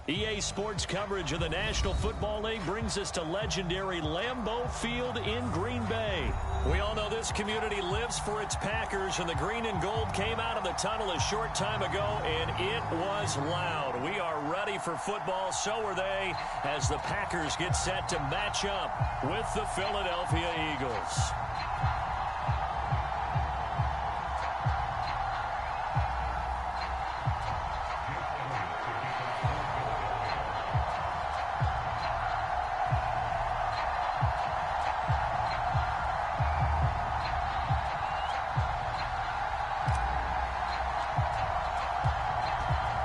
EA Sports coverage of the National Football League brings us to legendary Lambeau Field in Green Bay. We all know this community lives for its Packers, and the green and gold came out of the tunnel a short time ago, and it was loud. We are ready for football, so are they, as the Packers get set to match up with the Philadelphia Eagles.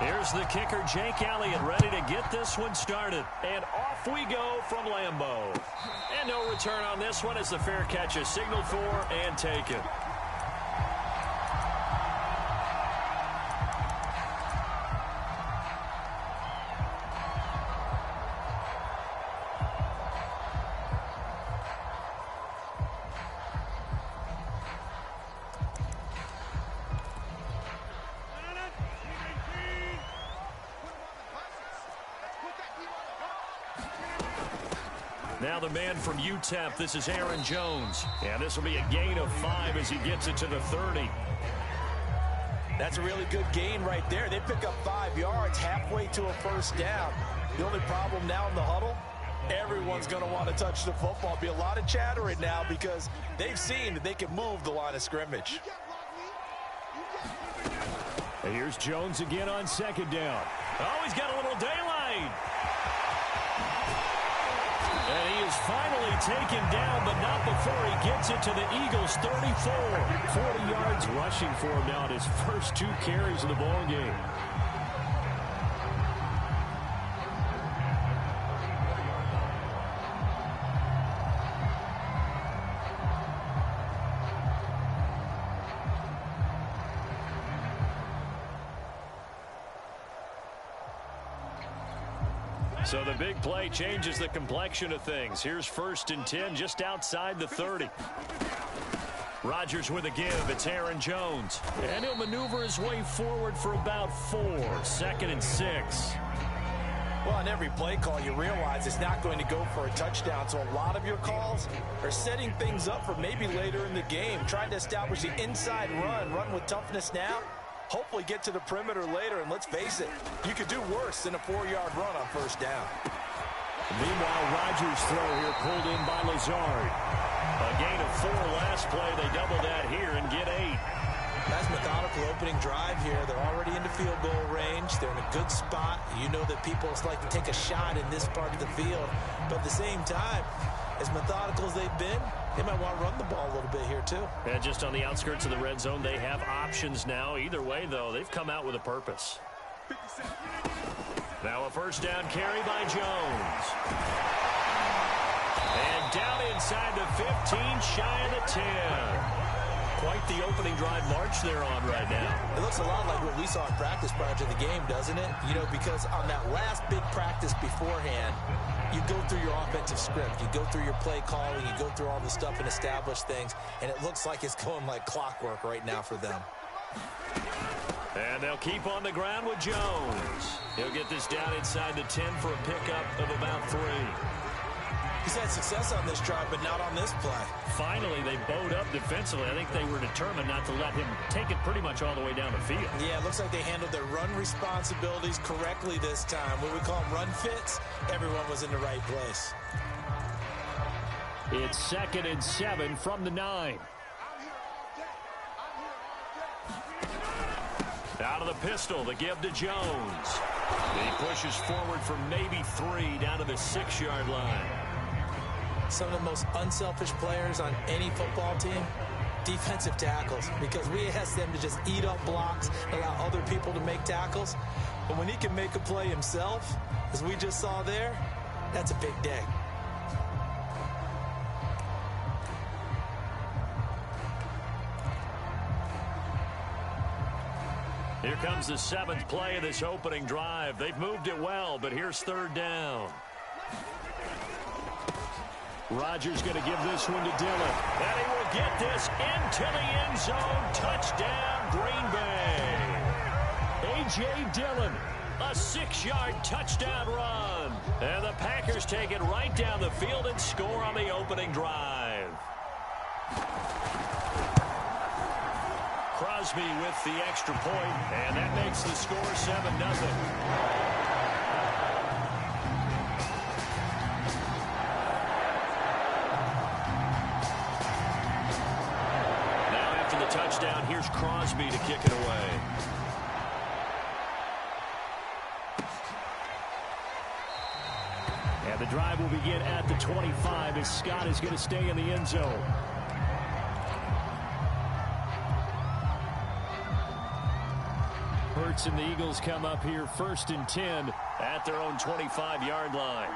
Here's the kicker, Jake Elliott, ready to get this one started. And off we go from Lambeau. And no return on this one as the fair catch is signaled for and taken. Now the man from UTEP, this is Aaron Jones. And this will be a gain of 5 as he gets it to the 30. That's a really good gain right there. They pick up 5 yards halfway to a first down. The only problem now in the huddle, everyone's going to want to touch the football. Be a lot of chattering now because they've seen that they can move the line of scrimmage. And here's Jones again on second down. Oh, he's got a little daylight. And he is finally taken down, but not before he gets it to the Eagles' 34. 40 yards rushing for him now in his first 2 carries of the ball game. So the big play changes the complexion of things. Here's 1st and 10 just outside the 30. Rodgers with a give. It's Aaron Jones. And he'll maneuver his way forward for about 4. 2nd and 6. Well, on every play call, you realize it's not going to go for a touchdown. So a lot of your calls are setting things up for maybe later in the game, trying to establish the inside run with toughness now. Hopefully get to the perimeter later, and let's face it, you could do worse than a 4-yard run on first down. Meanwhile, Rodgers' throw here pulled in by Lazard. A gain of 4 last play. They double that here and get 8. Nice methodical opening drive here. They're already into field goal range. They're in a good spot. You know that people like to take a shot in this part of the field. But at the same time, as methodical as they've been, they might want to run the ball a little bit here, too. Yeah, just on the outskirts of the red zone, they have options now. Either way, though, they've come out with a purpose. Now a first down carry by Jones. And down inside the 15, shy of the 10. Quite the opening drive march they're on right now. It looks a lot like what we saw in practice prior to the game, doesn't it? You know, because on that last big practice beforehand, you go through your offensive script. You go through your play calling. You go through all the stuff and establish things. And it looks like it's going like clockwork right now for them. And they'll keep on the ground with Jones. He'll get this down inside the 10 for a pickup of about 3. He's had success on this drive, but not on this play. Finally, they bowed up defensively. I think they were determined not to let him take it pretty much all the way down the field. Yeah, it looks like they handled their run responsibilities correctly this time. What we call them run fits, everyone was in the right place. It's 2nd and 7 from the 9. Out of the pistol, the give to Jones. He pushes forward for maybe 3 down to the 6-yard line. Some of the most unselfish players on any football team, defensive tackles, because we ask them to just eat up blocks, allow other people to make tackles. But when he can make a play himself, as we just saw there, that's a big day. Here comes the 7th play of this opening drive. They've moved it well, but here's 3rd down. Rodgers going to give this one to Dillon. And he will get this into the end zone. Touchdown, Green Bay. A.J. Dillon A 6-yard touchdown run. And the Packers take it right down the field and score on the opening drive. Crosby with the extra point, and that makes the score 7-0. Now after the touchdown, here's Crosby to kick it away. And the drive will begin at the 25 as Scott is going to stay in the end zone. Hurts and the Eagles come up here 1st and 10 at their own 25-yard line.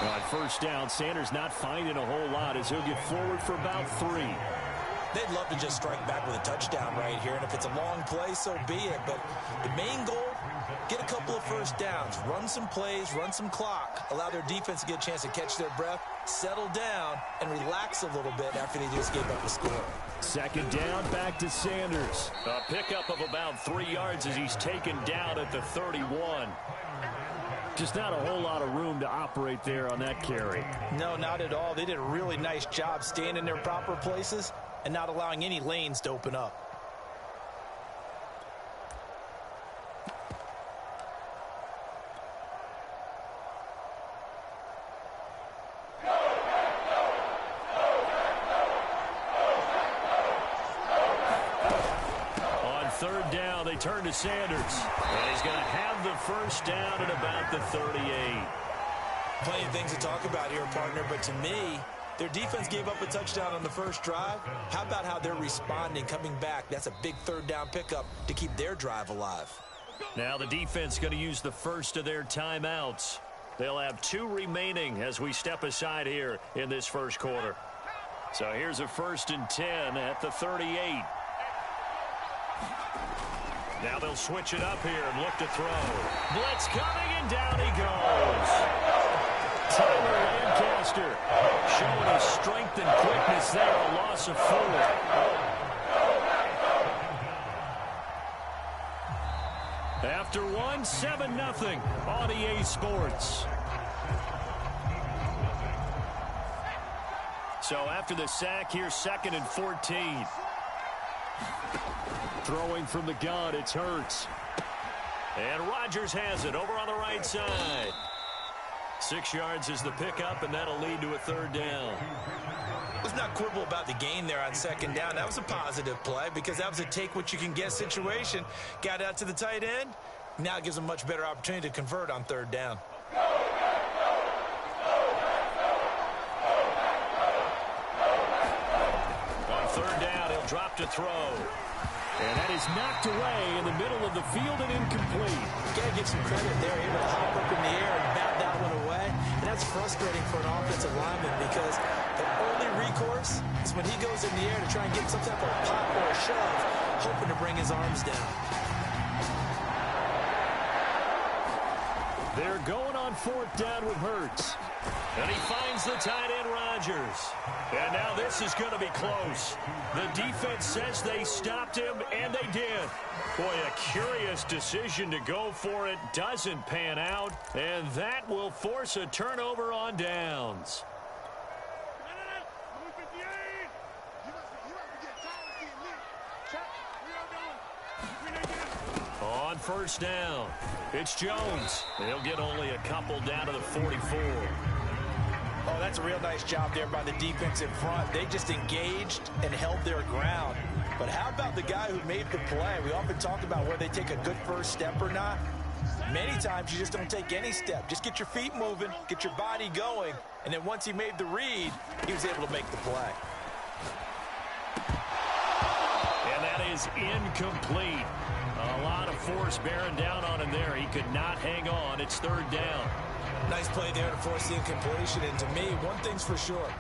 On 1st down, Sanders not finding a whole lot as he'll get forward for about 3. They'd love to just strike back with a touchdown right here, and if it's a long play, so be it. But the main goal, get a couple of first downs, run some plays, run some clock, allow their defense to get a chance to catch their breath, settle down, and relax a little bit after they just gave up a score. 2nd down, back to Sanders. A pickup of about 3 yards as he's taken down at the 31. Just not a whole lot of room to operate there on that carry. No, not at all. They did a really nice job staying in their proper places and not allowing any lanes to open up. On 3rd down, they turn to Sanders. And he's going to have the 1st down at about the 38. Plenty of things to talk about here, partner, but to me, their defense gave up a touchdown on the first drive. How about how they're responding, coming back? That's a big 3rd down pickup to keep their drive alive. Now the defense going to use the first of their timeouts. They'll have 2 remaining as we step aside here in this first quarter. So here's a 1st and 10 at the 38. Now they'll switch it up here and look to throw. Blitz coming, and down he goes. Tyler Lancaster showing his strength and quickness there, a loss of 4. After 1, 7-0 on EA Sports. So after the sack, here's 2nd and 14. Throwing from the gun, it's Hurts. And Rodgers has it over on the right side. 6 yards is the pickup, and that'll lead to a 3rd down. Let's not quibble about the gain there on 2nd down. That was a positive play because that was a take-what-you-can-get situation. Got out to the tight end. Now it gives them a much better opportunity to convert on 3rd down. On 3rd down, he'll drop to throw. And that is knocked away in the middle of the field and incomplete. Got to give some credit there, able to hop up in the air and bat that one away. And that's frustrating for an offensive lineman because the only recourse is when he goes in the air to try and get some type of pop or a shove, hoping to bring his arms down. They're going on 4th down with Hurts. And he finds the tight end, Rodgers. And now this is going to be close. The defense says they stopped him, and they did. Boy, a curious decision to go for it. Doesn't pan out, and that will force a turnover on downs. On 1st down, it's Jones. He'll get only a couple down to the 44. Oh, that's a real nice job there by the defense in front. They just engaged and held their ground. But how about the guy who made the play? We often talk about whether they take a good first step or not. Many times you just don't take any step. Just get your feet moving, get your body going, and then once he made the read, he was able to make the play. And that is incomplete. A lot of force bearing down on him there. He could not hang on. It's 3rd down. Nice play there to force the incompletion. And to me, one thing's for sure.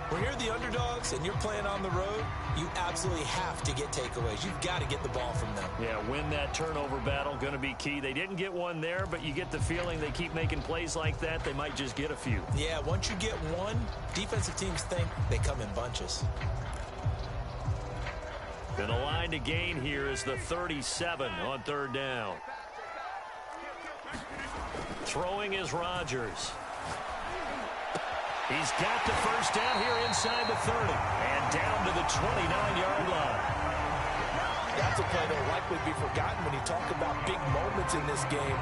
When you're the underdogs and you're playing on the road, you absolutely have to get takeaways. You've got to get the ball from them. Yeah, win that turnover battle, going to be key. They didn't get one there, but you get the feeling they keep making plays like that, they might just get a few. Yeah, once you get one, defensive teams think they come in bunches. And the line to gain here is the 37 on third down. Throwing is Rodgers. He's got the first down here inside the 30 and down to the 29-yard line. That's a play that will likely be forgotten when you talk about big moments in this game.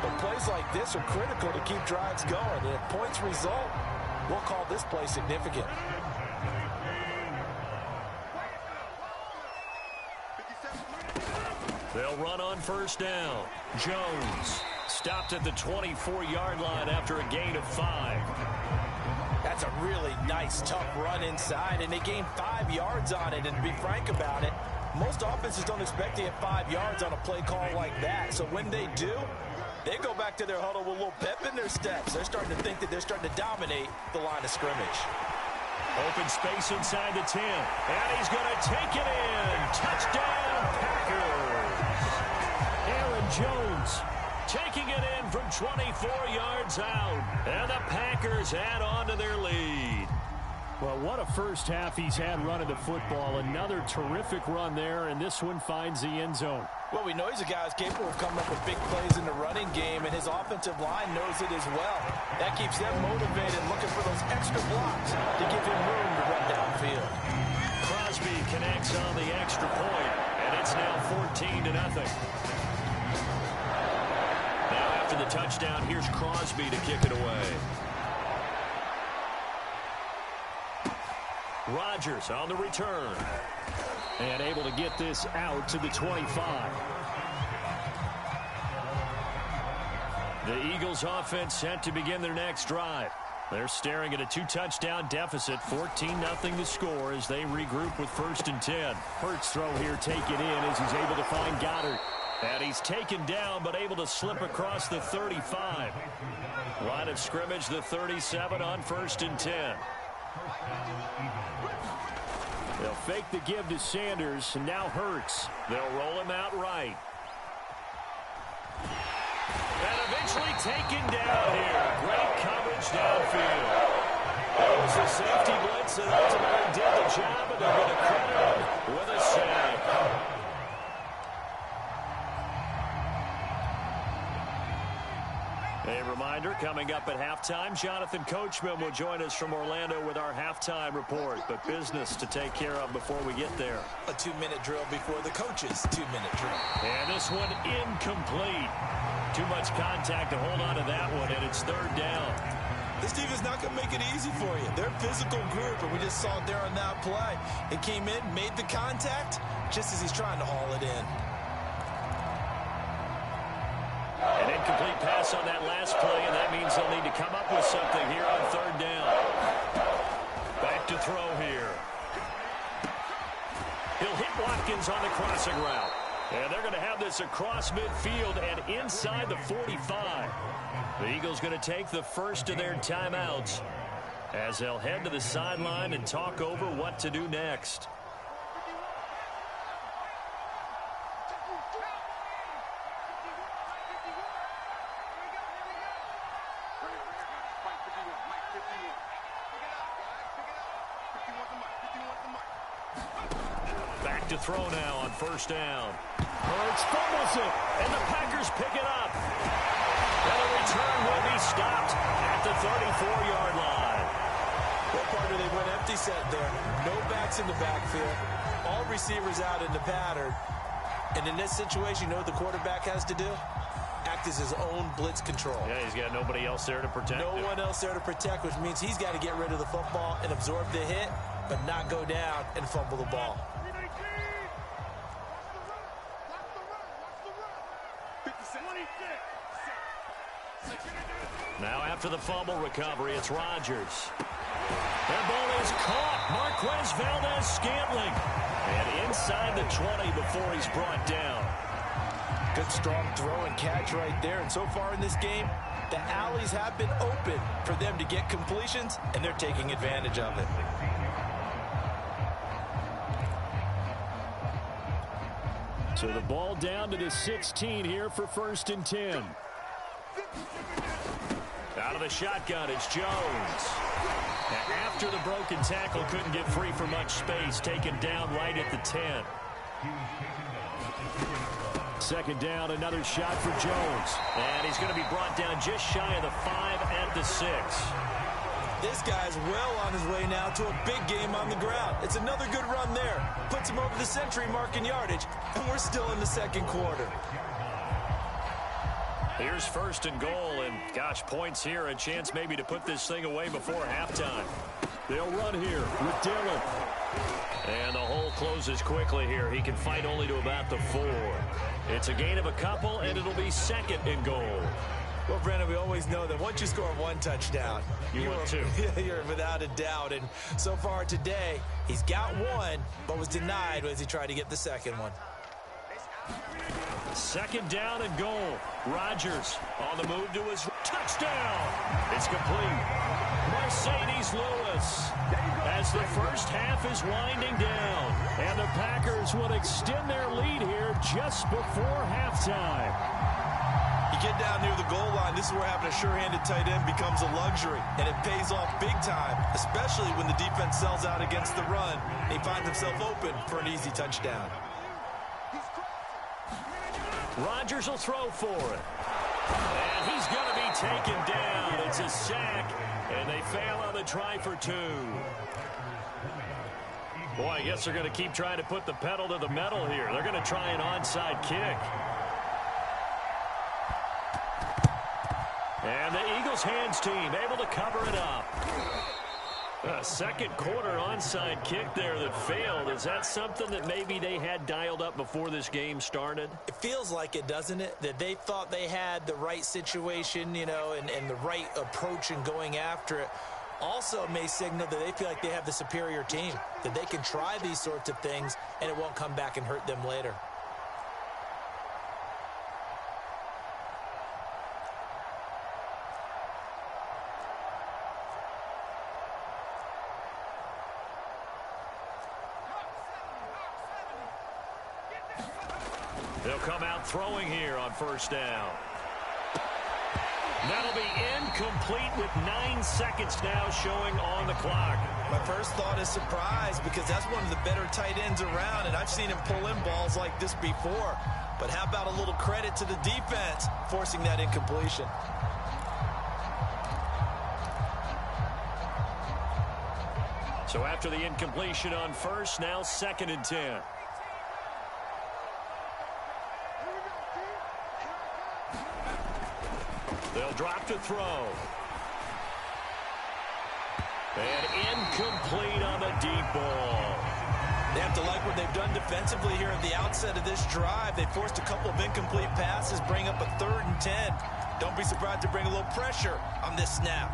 But plays like this are critical to keep drives going. And if points result, we'll call this play significant. They'll run on first down. Jones stopped at the 24-yard line after a gain of 5. That's a really nice, tough run inside, and they gained 5 yards on it. And to be frank about it, most offenses don't expect to get 5 yards on a play call like that. So when they do, they go back to their huddle with a little pep in their steps. They're starting to think that they're starting to dominate the line of scrimmage. Open space inside the 10. And he's going to take it in. Touchdown, Packers. Aaron Jones taking it in from 24 yards out. And the Packers add on to their lead. Well, what a first half he's had running the football. Another terrific run there, and this one finds the end zone. Well, we know he's a guy who's capable of coming up with big plays in the running game, and his offensive line knows it as well. That keeps them motivated, looking for those extra blocks to give him room to run downfield. Crosby connects on the extra point, and it's now 14-0. Now after the touchdown, here's Crosby to kick it away. Rodgers on the return. And able to get this out to the 25. The Eagles offense set to begin their next drive. They're staring at a 2-touchdown deficit, 14-0 to score as they regroup with 1st and 10. Hurts throw here taken in as he's able to find Goddard. And he's taken down but able to slip across the 35. Line of scrimmage, the 37 on 1st and 10. They'll fake the give to Sanders, and now Hurts. They'll roll him out right. And eventually taken down here. Great coverage downfield. That was a safety blitz that ultimately did the job, and they're going to credit him with a sack. A reminder, coming up at halftime, Jonathan Coachman will join us from Orlando with our halftime report. But business to take care of before we get there. A 2-minute drill before the coach's 2-minute drill. And this one incomplete. Too much contact to hold on to that one, and it's 3rd down. This team is not going to make it easy for you. They're a physical group, and we just saw it there on that play. It came in, made the contact, just as he's trying to haul it in. An incomplete pass on that last play, and that means they'll need to come up with something here on 3rd down. Back to throw here. He'll hit Watkins on the crossing route. And they're going to have this across midfield and inside the 45. The Eagles going to take the first of their timeouts as they'll head to the sideline and talk over what to do next. Back to throw now on 1st down. Hurts fumbles it, and the Packers pick it up. And the return will be stopped at the 34-yard line. What part do they went empty set there? No backs in the backfield. All receivers out in the pattern. And in this situation, you know what the quarterback has to do? Act as his own blitz control. Yeah, he's got nobody else there to protect him. No one else there to protect, which means he's got to get rid of the football and absorb the hit, but not go down and fumble the ball. Now after the fumble recovery, it's Rodgers. That ball is caught. Marquez Valdez-Scantling. And inside the 20 before he's brought down. Good strong throw and catch right there. And so far in this game, the alleys have been open for them to get completions, and they're taking advantage of it. So the ball down to the 16 here for 1st and 10. Out of the shotgun, it's Jones. And after the broken tackle, couldn't get free for much space, taken down right at the 10. Second down, another shot for Jones. And he's going to be brought down just shy of the 5 at the 6. This guy's well on his way now to a big game on the ground. It's another good run there. Puts him over the century mark in yardage, and we're still in the second quarter. Here's first and goal, and gosh, points here, a chance maybe to put this thing away before halftime. They'll run here with Dillon. And the hole closes quickly here. He can fight only to about the 4. It's a gain of a couple, and it'll be second and goal. Well, Brandon, we always know that once you score one touchdown, you want two. You're without a doubt. And so far today, he's got one, but was denied as he tried to get the second one. Second down and goal. Rodgers on the move to his touchdown. It's complete. Mercedes Lewis as the first half is winding down. And the Packers will extend their lead here just before halftime. You get down near the goal line, this is where having a sure-handed tight end becomes a luxury, and it pays off big time, especially when the defense sells out against the run, and he finds himself open for an easy touchdown. Rodgers will throw for it. And he's going to be taken down. It's a sack, and they fail on the try for 2. Boy, I guess they're going to keep trying to put the pedal to the metal here. They're going to try an onside kick. And the Eagles hands team able to cover it up. A second quarter onside kick there that failed. Is that something that maybe they had dialed up before this game started? It feels like it, doesn't it? That they thought they had the right situation, you know, and the right approach in going after it. Also may signal that they feel like they have the superior team, that they can try these sorts of things and it won't come back and hurt them later. They'll come out throwing here on first down. That'll be incomplete with 9 seconds now showing on the clock. My first thought is surprise because that's one of the better tight ends around, and I've seen him pull in balls like this before. But how about a little credit to the defense forcing that incompletion? So after the incompletion on first, now second and 10. They'll drop to throw. And incomplete on the deep ball. They have to like what they've done defensively here at the outset of this drive. They forced a couple of incomplete passes, bring up a 3rd and 10. Don't be surprised to bring a little pressure on this snap.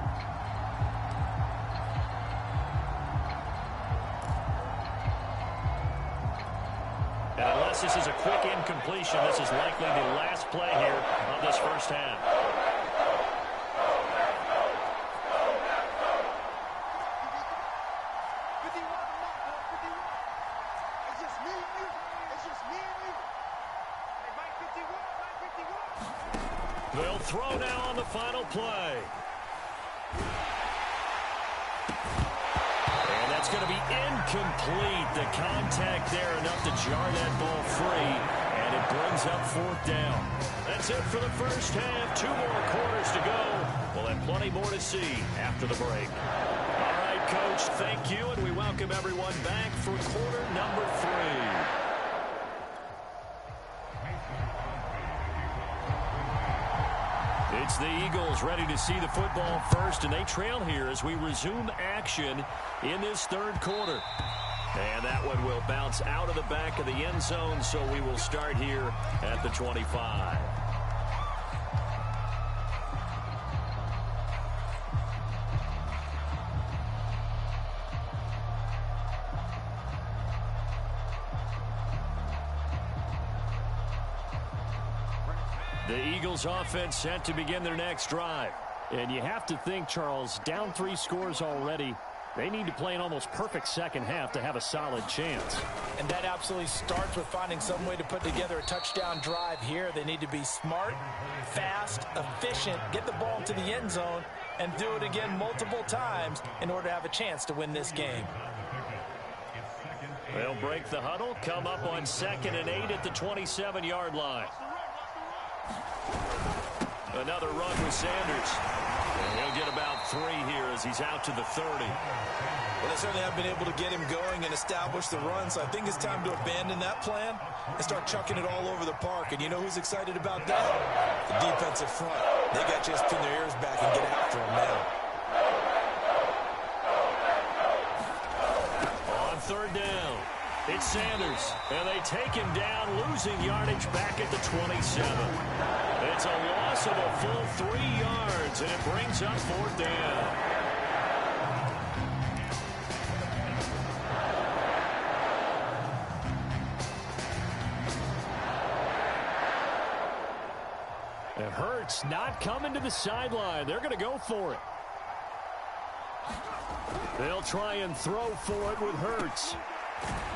And unless this is a quick incompletion, this is likely the last play here of this first half. They'll throw now on the final play. And that's going to be incomplete. The contact there enough to jar that ball free. And it brings up 4th down. That's it for the first half. 2 more quarters to go. We'll have plenty more to see after the break. All right, Coach, thank you. And we welcome everyone back for quarter number 3. It's the Eagles ready to see the football first, and they trail here as we resume action in this 3rd quarter. And that one will bounce out of the back of the end zone, so we will start here at the 25. The Eagles offense set to begin their next drive. And you have to think, Charles, down 3 scores already. They need to play an almost perfect second half to have a solid chance. And that absolutely starts with finding some way to put together a touchdown drive here. They need to be smart, fast, efficient, get the ball to the end zone, and do it again multiple times in order to have a chance to win this game. They'll break the huddle, come up on 2nd and 8 at the 27-yard line. Another run with Sanders. And he'll get about 3 here as he's out to the 30. Well, they certainly have been able to get him going and establish the run, so I think it's time to abandon that plan and start chucking it all over the park. And you know who's excited about that? The defensive front. They got to just pin their ears back and get after him now. On 3rd down, it's Sanders, and they take him down, losing yardage back at the 27. It's a loss of a full 3 yards, and it brings up 4th down. And Hurts not coming to the sideline. They're going to go for it. They'll try and throw for it with Hurts.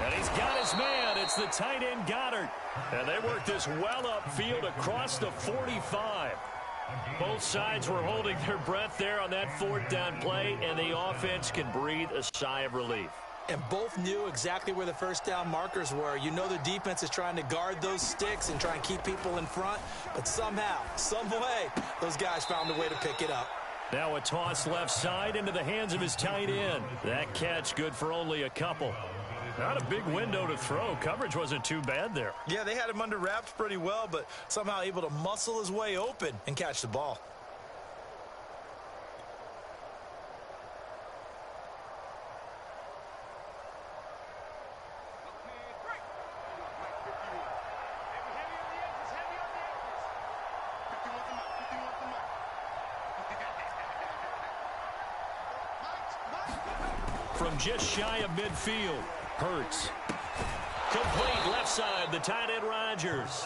And he's got his man. It's the tight end Goddard. And they work this well upfield across the 45. Both sides were holding their breath there on that 4th down play, and the offense can breathe a sigh of relief. And both knew exactly where the first down markers were. You know the defense is trying to guard those sticks and try and keep people in front. But somehow, some way, those guys found a way to pick it up. Now a toss left side into the hands of his tight end. That catch good for only a couple. Not a big window to throw. Coverage wasn't too bad there. Yeah, they had him under wraps pretty well, but somehow able to muscle his way open and catch the ball. From just shy of midfield, Hurts. Complete left side, the tight end Rodgers.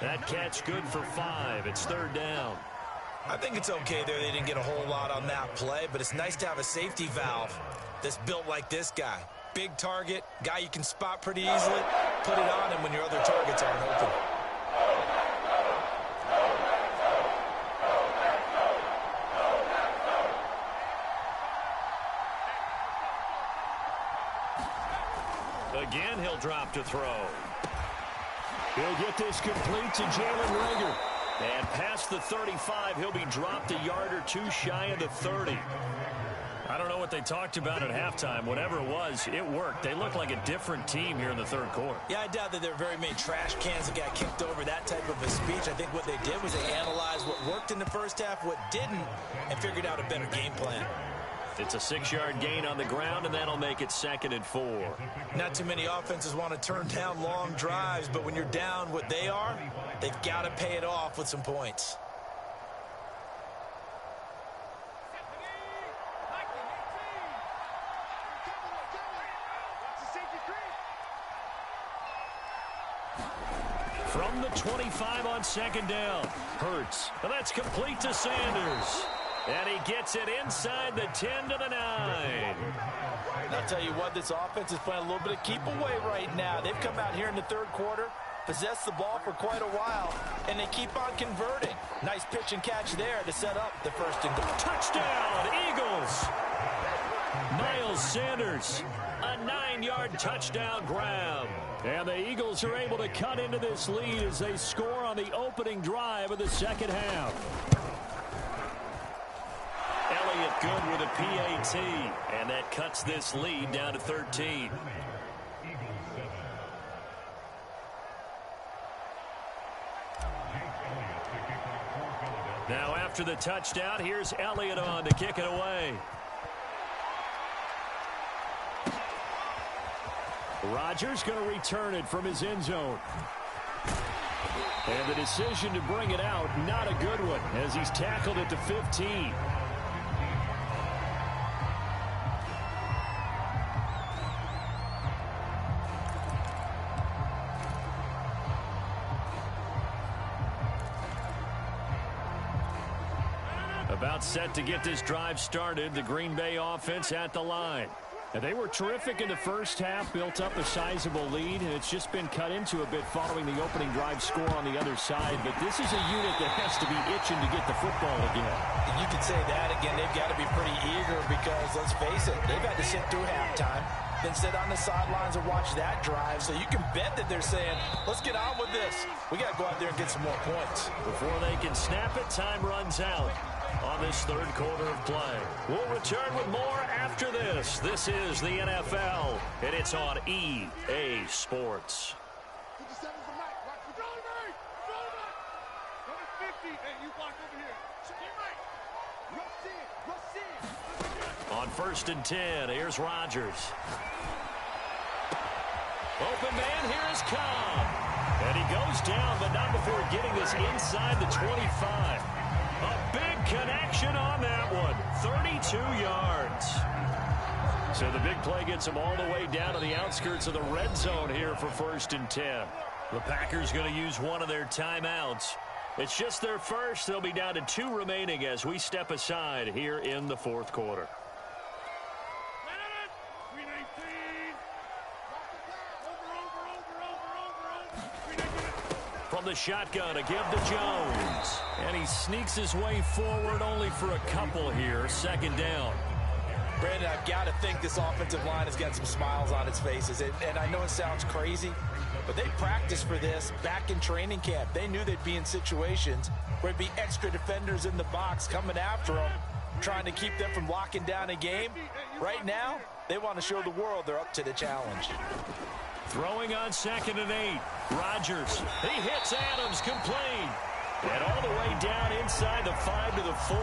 That catch good for 5. It's 3rd down. I think it's okay there. They didn't get a whole lot on that play, but it's nice to have a safety valve that's built like this guy. Big target, guy you can spot pretty easily. Put it on him when your other targets aren't open. Again, he'll drop to throw. He'll get this complete to Jalen Reagor. And past the 35, he'll be dropped a yard or 2 shy of the 30. I don't know what they talked about at halftime. Whatever it was, it worked. They looked like a different team here in the 3rd quarter. Yeah, I doubt that there were very many trash cans that got kicked over, that type of a speech. I think what they did was they analyzed what worked in the first half, what didn't, and figured out a better game plan. It's a 6-yard gain on the ground, and that'll make it 2nd and 4. Not too many offenses want to turn down long drives, but when you're down what they are, they've got to pay it off with some points. From the 25 on 2nd down, Hurts. And that's complete to Sanders. And he gets it inside the 10 to the 9. And I'll tell you what, this offense is playing a little bit of keep away right now. They've come out here in the 3rd quarter, possessed the ball for quite a while, and they keep on converting. Nice pitch and catch there to set up the 1st and goal. Touchdown, Eagles! Miles Sanders, a 9-yard touchdown grab. And the Eagles are able to cut into this lead as they score on the opening drive of the 2nd half. Elliott good with a PAT, and that cuts this lead down to 13. Now after the touchdown, here's Elliott on to kick it away. Rodgers going to return it from his end zone. And the decision to bring it out, not a good one, as he's tackled at the 15. About set to get this drive started. The Green Bay offense at the line. And they were terrific in the first half, built up a sizable lead, and it's just been cut into a bit following the opening drive score on the other side. But this is a unit that has to be itching to get the football again. You can say that again. They've got to be pretty eager because, let's face it, they've had to sit through halftime, then sit on the sidelines and watch that drive. So you can bet that they're saying, let's get on with this. We got to go out there and get some more points. Before they can snap it, time runs out on this third quarter of play. We'll return with more after this. This is the NFL, and it's on EA Sports. On 1st and 10, here's Rodgers. Open man, here is Cobb. And he goes down, but not before getting this inside the 25. A big connection on that one. 32 yards. So the big play gets him all the way down to the outskirts of the red zone here for 1st and 10. The Packers going to use one of their timeouts. It's just their first. They'll be down to 2 remaining as we step aside here in the fourth quarter. From the shotgun to give to Jones. And he sneaks his way forward only for a couple here. 2nd down. Brandon, I've got to think this offensive line has got some smiles on its faces. And I know it sounds crazy, but they practiced for this back in training camp. They knew they'd be in situations where there'd be extra defenders in the box coming after them, trying to keep them from locking down a game. Right now, they want to show the world they're up to the challenge. Throwing on 2nd and 8. Rodgers. He hits Adams complete. And all the way down inside the 5 to the 4.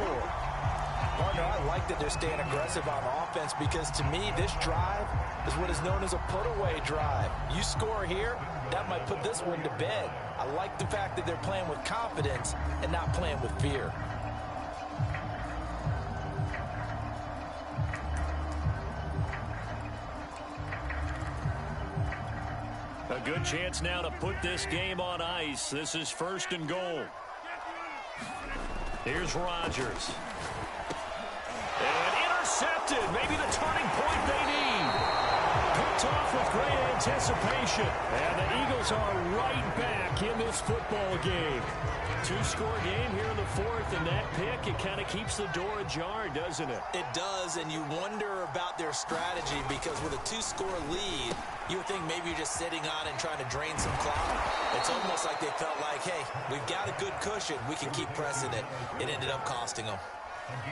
Partner, I like that they're staying aggressive on offense because to me, this drive is what is known as a put-away drive. You score here, that might put this one to bed. I like the fact that they're playing with confidence and not playing with fear. A good chance now to put this game on ice. This is 1st and goal. Here's Rodgers. And intercepted. Maybe the turning point they need. Picked off with great anticipation. And the Eagles are right back in this football game. 2-score game here in the 4th, and that pick, it kind of keeps the door ajar, doesn't it? It does, and you wonder about their strategy because with a 2-score lead, you would think maybe you're just sitting on and trying to drain some clock. It's almost like they felt like, hey, we've got a good cushion. We can keep pressing it. It ended up costing them.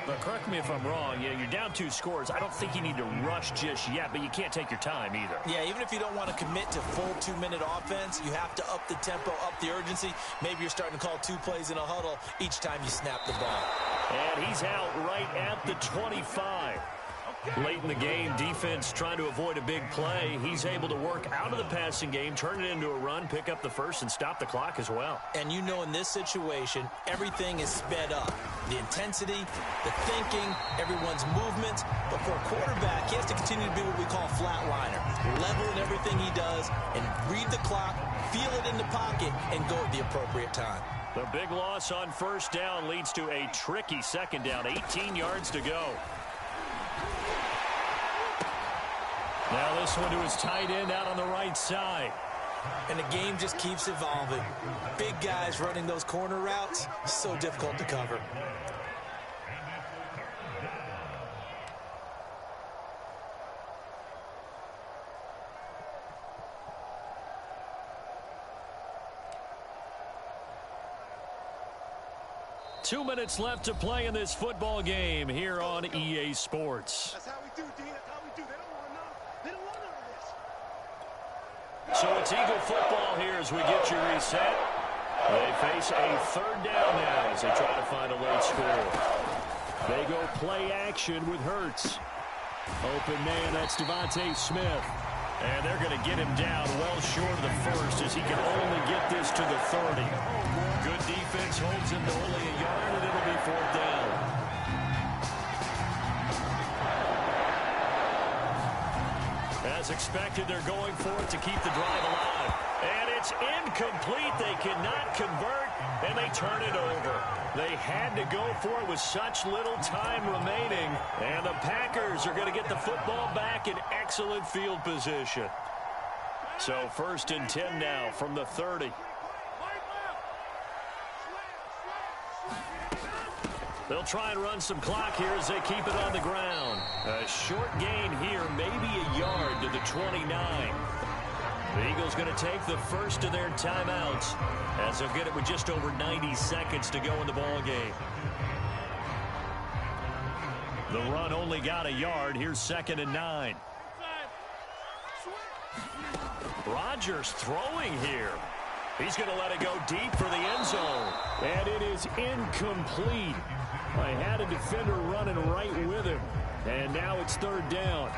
But correct me if I'm wrong. You're down 2 scores. I don't think you need to rush just yet, but you can't take your time either. Yeah, even if you don't want to commit to full 2-minute offense, you have to up the tempo, up the urgency. Maybe you're starting to call 2 plays in a huddle each time you snap the ball. And he's out right at the 25. Late in the game, defense trying to avoid a big play. He's able to work out of the passing game, turn it into a run, pick up the first, and stop the clock as well. And you know in this situation, everything is sped up. The intensity, the thinking, everyone's movements. But for a quarterback, he has to continue to be what we call a flatliner. Level in everything he does and read the clock, feel it in the pocket, and go at the appropriate time. The big loss on 1st down leads to a tricky 2nd down. 18 yards to go. Now this one to his tight end out on the right side. And the game just keeps evolving. Big guys running those corner routes, so difficult to cover. Two minutes left to play in this football game here on EA Sports. That's how we do, Dean. That's how we do. They don't want none. They don't want none of this. So it's Eagle football here as we get you reset. They face a 3rd down now as they try to find a late score. They go play action with Hurts. Open man, that's Devontae Smith. And they're going to get him down well short of the first as he can only get this to the 30. Good defense holds him to only a yard, and it'll be 4th down. As expected, they're going for it to keep the drive alive. And It's incomplete. They cannot convert, and they turn it over. They had to go for it with such little time remaining, and the Packers are going to get the football back in excellent field position. So 1st and 10 now from the 30. They'll try and run some clock here as they keep it on the ground. A short gain here, maybe a yard to the 29. The Eagles going to take the first of their timeouts as they'll get it with just over 90 seconds to go in the ball game. The run only got a yard. Here's 2nd and 9. Rodgers throwing here. He's going to let it go deep for the end zone. And it is incomplete. I had a defender running right with him. And now it's 3rd down.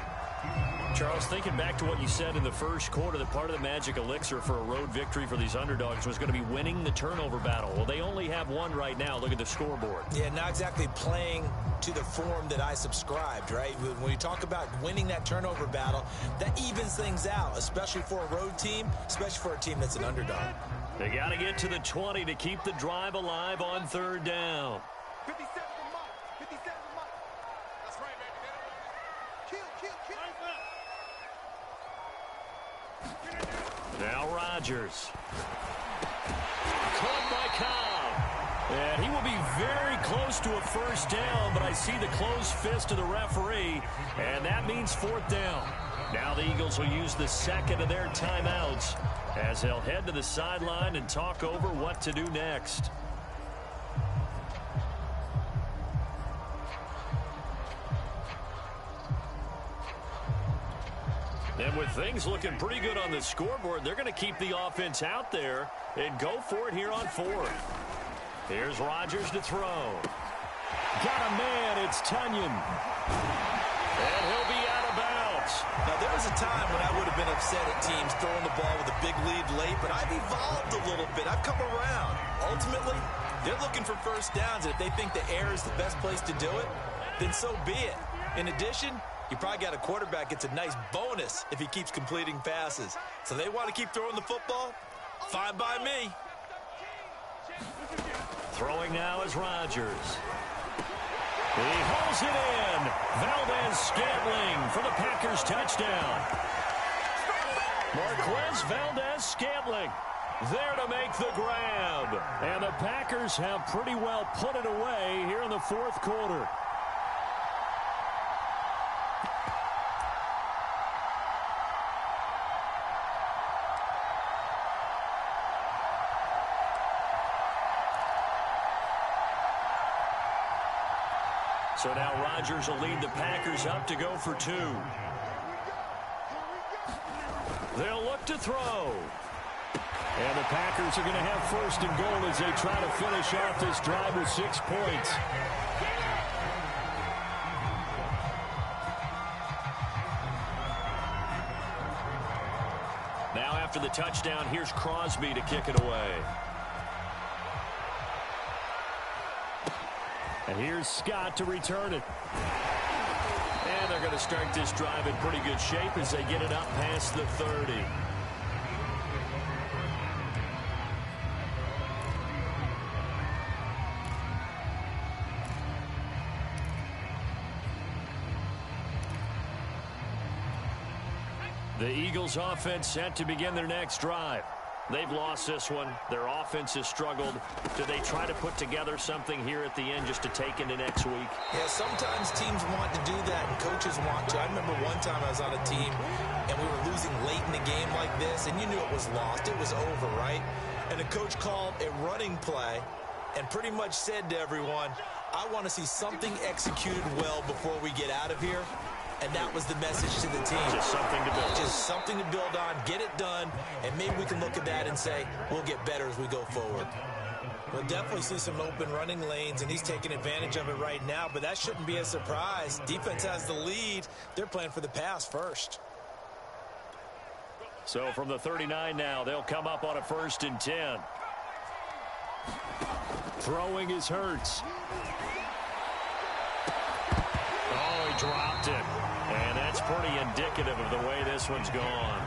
Charles, thinking back to what you said in the first quarter, that part of the magic elixir for a road victory for these underdogs was going to be winning the turnover battle. Well, they only have one right now. Look at the scoreboard. Yeah, not exactly playing to the form that I subscribed, right? When you talk about winning that turnover battle, that evens things out, especially for a road team, especially for a team that's an underdog. They got to get to the 20 to keep the drive alive on 3rd down. 57 to Mike. 57 to Mike. That's right, baby. Kill. Now Rodgers. Caught by Cobb. And he will be very close to a 1st down, but I see the closed fist of the referee, and that means 4th down. Now the Eagles will use the 2nd of their timeouts as they'll head to the sideline and talk over what to do next. And with things looking pretty good on the scoreboard, they're going to keep the offense out there and go for it here on 4th. Here's Rodgers to throw. Got a man. It's Tunyon. And he'll be out of bounds. Now, there was a time when I would have been upset at teams throwing the ball with a big lead late, but I've evolved a little bit. I've come around. Ultimately, they're looking for 1st downs, and if they think the air is the best place to do it, then so be it. In addition, you probably got a quarterback gets a nice bonus if he keeps completing passes. So they want to keep throwing the football? Fine by me. Throwing now is Rodgers. He hauls it in. Valdez-Scantling for the Packers touchdown. Marquez Valdez-Scantling there to make the grab. And the Packers have pretty well put it away here in the 4th quarter. So now Rodgers will lead the Packers up to go for 2. They'll look to throw. And the Packers are going to have 1st and goal as they try to finish off this drive with 6 points. Now after the touchdown, here's Crosby to kick it away. And here's Scott to return it. And they're going to start this drive in pretty good shape as they get it up past the 30. The Eagles offense set to begin their next drive. They've lost this one. Their offense has struggled. Do they try to put together something here at the end just to take into next week? Yeah, sometimes teams want to do that and coaches want to. I remember one time I was on a team and we were losing late in the game like this, and you knew it was lost. It was over, right? And the coach called a running play and pretty much said to everyone, I want to see something executed well before we get out of here. And that was the message to the team. Just something to build. Just something to build on, get it done, and maybe we can look at that and say, we'll get better as we go forward. We'll definitely see some open running lanes, and he's taking advantage of it right now, but that shouldn't be a surprise. Defense has the lead. They're playing for the pass first. So from the 39 now, they'll come up on a 1st and 10. Throwing is Hurts. Oh, he dropped it. And that's pretty indicative of the way this one's gone.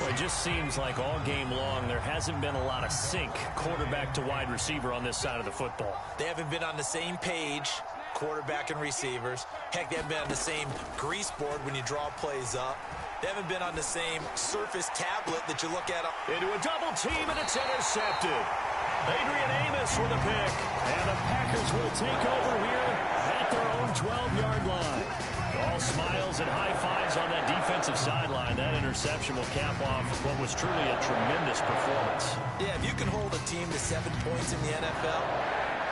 Well, it just seems like all game long there hasn't been a lot of sync quarterback to wide receiver on this side of the football. They haven't been on the same page, quarterback and receivers. Heck, they haven't been on the same grease board when you draw plays up. They haven't been on the same surface tablet that you look at. Into a double team, and it's intercepted. Adrian Amos with a pick. And the Packers will take over here at their own 12-yard line. All smiles and high fives on that defensive sideline. That interception will cap off what was truly a tremendous performance. Yeah, if you can hold a team to 7 points in the NFL,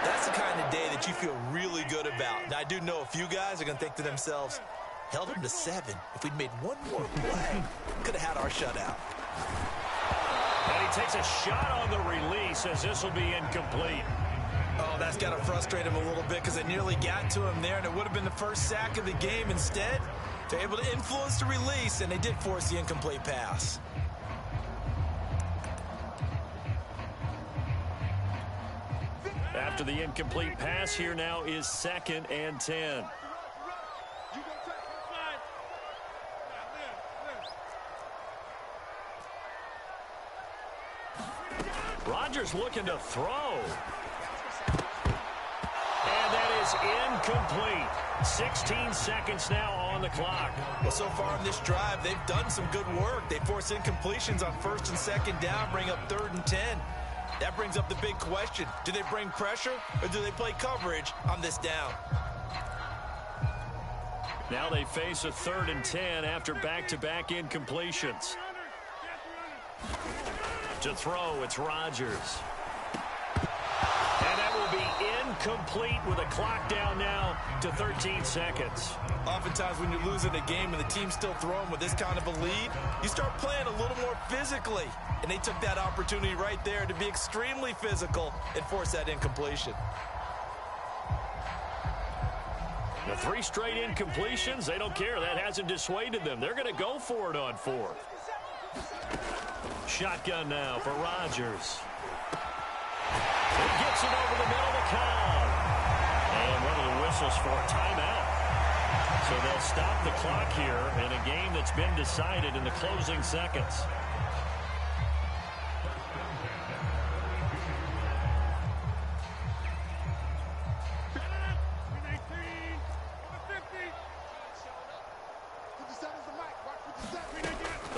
that's the kind of day that you feel really good about. Now, I do know a few guys are going to think to themselves, held them to 7. If we'd made one more play, could have had our shutout. And he takes a shot on the release as this will be incomplete. Oh, that's got to frustrate him a little bit because they nearly got to him there, and it would have been the first sack of the game. Instead, they're able to influence the release, and they did force the incomplete pass. After the incomplete pass, here now is 2nd and 10. Rodgers looking to throw. And that is incomplete. 16 seconds now on the clock. Well, so far on this drive, they've done some good work. They force incompletions on 1st and 2nd down, bring up 3rd and 10. That brings up the big question. Do they bring pressure or do they play coverage on this down? Now they face a 3rd and 10 after back-to-back incompletions. To throw, it's Rodgers. And that will be incomplete with a clock down now to 13 seconds. Oftentimes when you're losing a game and the team's still throwing with this kind of a lead, you start playing a little more physically. And they took that opportunity right there to be extremely physical and force that incompletion. The 3 straight incompletions, they don't care. That hasn't dissuaded them. They're going to go for it on 4th. Shotgun now for Rodgers. He gets it over the middle of the count. And one of the whistles for a timeout. So they'll stop the clock here in a game that's been decided in the closing seconds.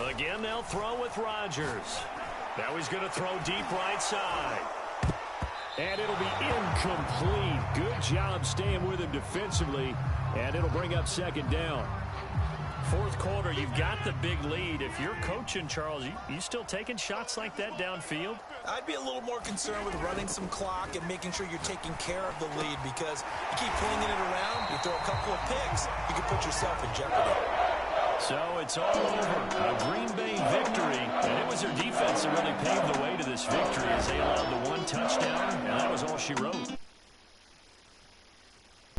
Again, they'll throw with Rodgers. Now he's going to throw deep right side. And it'll be incomplete. Good job staying with him defensively. And it'll bring up 2nd down. 4th quarter, you've got the big lead. If you're coaching, Charles, you still taking shots like that downfield? I'd be a little more concerned with running some clock and making sure you're taking care of the lead, because you keep flinging it around, you throw a couple of picks, you can put yourself in jeopardy. So it's all over. A Green Bay victory. And it was their defense that really paved the way to this victory as they allowed the 1 touchdown, and that was all she wrote.